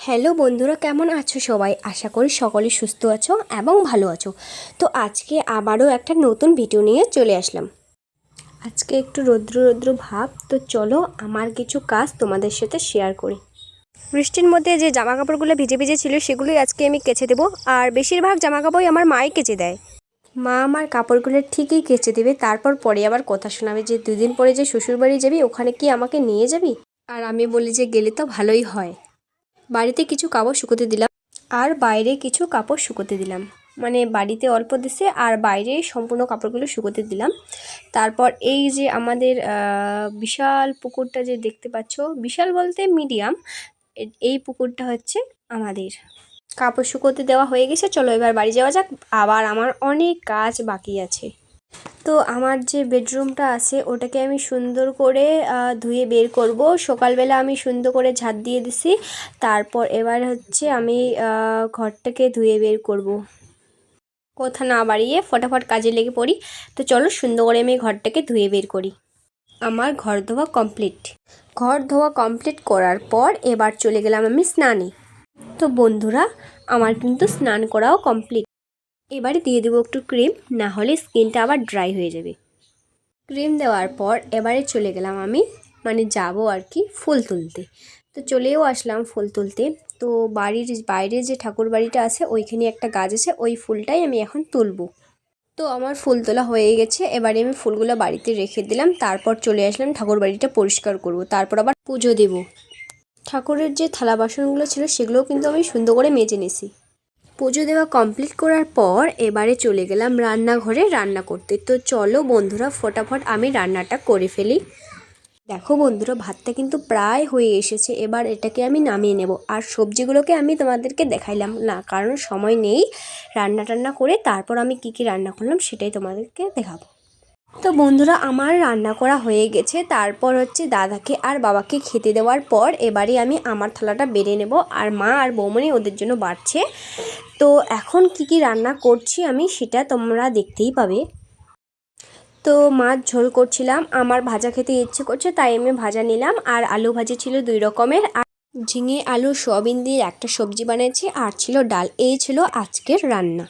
Hello বন্ধুরা, কেমন আছো সবাই? আশা করি সকলে সুস্থ আছো এবং ভালো আছো। তো আজকে আবারও একটা নতুন ভিডিও নিয়ে চলে আসলাম। আজকে একটু রৌদ্র রৌদ্র ভাব, তো চলো আমার কিছু কাজ তোমাদের সাথে শেয়ার করি। বৃষ্টির মধ্যে যে জামা কাপড়গুলো ভিজে ভিজে ছিল সেগুলোই আজকে আমি কেচে দেবো। আর বেশিরভাগ জামা কাপড়ই আমার মাই কেচে দেয়। মা আমার কাপড়গুলো ঠিকই কেচে দেবে, তারপর পরে আবার কথা শোনাবে যে 2 দিন পরে যে শ্বশুরবাড়ি যাবি, ওখানে কি আমাকে নিয়ে যাবি? আর আমি বলি যে গেলে তো ভালোই হয়। বাড়িতে কিছু কাপড় শুকোতে দিলাম আর বাইরে কিছু কাপড় শুকোতে দিলাম, মানে বাড়িতে অল্প দিছে আর বাইরে সম্পূর্ণ কাপড়গুলো শুকোতে দিলাম। তারপর এই যে আমাদের বিশাল পুকুরটা যে দেখতে পাচ্ছ, বিশাল বলতে মিডিয়াম, এই পুকুরটা হচ্ছে আমাদের। কাপড় শুকোতে দেওয়া হয়ে গেছে, চলো এবার বাড়ি যাওয়া যাক। আবার আমার অনেক কাজ বাকি আছে। তো আমার যে বেডরুমটা আছে ওটাকে আমি সুন্দর করে ধুয়ে বের করব। সকালবেলা আমি সুন্দর করে ঝাড় দিয়ে দিছি, তারপর এবার হচ্ছে আমি ঘরটাকে ধুয়ে বের করব। কথা না বাড়িয়ে ফটাফট কাজে লেগে পড়ি। তো চলো সুন্দর করে আমি ঘরটাকে ধুয়ে বের করি। আমার ঘর ধোয়া কমপ্লিট। ঘর ধোয়া কমপ্লিট করার পর এবার চলে গেলাম আমি স্নানে। তো বন্ধুরা, আমার কিন্তু স্নান করাও কমপ্লিট। এবারে দিয়ে দেবো একটু ক্রিম, না হলে স্কিনটা আবার ড্রাই হয়ে যাবে। ক্রিম দেওয়ার পর এবারে চলে গেলাম আমি, মানে যাব আর কি ফুল তুলতে। তো চলেও আসলাম ফুল তুলতে। তো বাড়ির বাইরে যে ঠাকুর বাড়িটা আছে ওইখানে একটা গাছ আছে, ওই ফুলটাই আমি এখন তুলব। তো আমার ফুল তোলা হয়ে গেছে, এবারে আমি ফুলগুলো বাড়িতে রেখে দিলাম। তারপর চলে আসলাম ঠাকুর বাড়িটা পরিষ্কার করব, তারপর আবার পুজো দেব। ঠাকুরের যে থালা বাসনগুলো ছিল সেগুলোও কিন্তু আমি সুন্দর করে মেজে নিছি। পুজো দেওয়া কমপ্লিট করার পর এবারে চলে গেলাম রান্নাঘরে রান্না করতে। তো চলো বন্ধুরা, ফটাফট আমি রান্নাটা করে ফেলি। দেখো বন্ধুরা, ভাতটা কিন্তু প্রায় হয়ে এসেছে, এবার এটাকে আমি নামিয়ে নেব। আর সবজিগুলোকে আমি তোমাদেরকে দেখাইলাম না, কারণ সময় নেই। রান্না করে তারপর আমি কি কি রান্না করলাম সেটাই তোমাদেরকে দেখাবো। তো বন্ধুরা, আমার রান্না করা হয়ে গেছে। তারপর হচ্ছে দাদাকে আর বাবাকে খেতে দেওয়ার পর এবারে আমি আমার থালাটা বেড়ে নেব, আর মা আর বৌমনি ওদের জন্য বাড়ছে। তো এখন কি কি রান্না করছি আমি সেটা তোমরা দেখতেই পাবে। তো মাছ ঝোল করছিলাম, আমার ভাজা খেতে ইচ্ছে করছে তাই আমি ভাজা নিলাম। আর আলু ভাজি ছিল 2 রকমের, আর ঝিঙে আলু সয়াবিন দিয়ে একটা সবজি বানিয়েছি, আর ছিল ডাল। এই ছিল আজকের রান্না।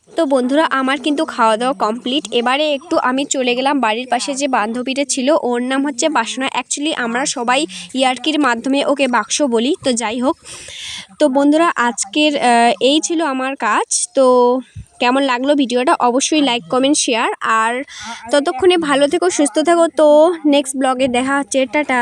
তো বন্ধুরা, আমার কিন্তু খাওয়া দাওয়া কমপ্লিট। এবারে একটু আমি চলে গেলাম বাড়ির পাশে যে বান্ধবীটা ছিল, ওর নাম হচ্ছে বাসনা। অ্যাকচুয়ালি আমরা সবাই ইয়ার্কির মাধ্যমে ওকে বাক্স বলি, তো যাই হোক। তো বন্ধুরা, আজকের এই ছিল আমার কাজ। তো কেমন লাগলো ভিডিওটা অবশ্যই লাইক কমেন্ট শেয়ার, আর ততক্ষণে ভালো থেকো সুস্থ থাকো। তো নেক্সট ব্লগে দেখা হচ্ছে, টাটা।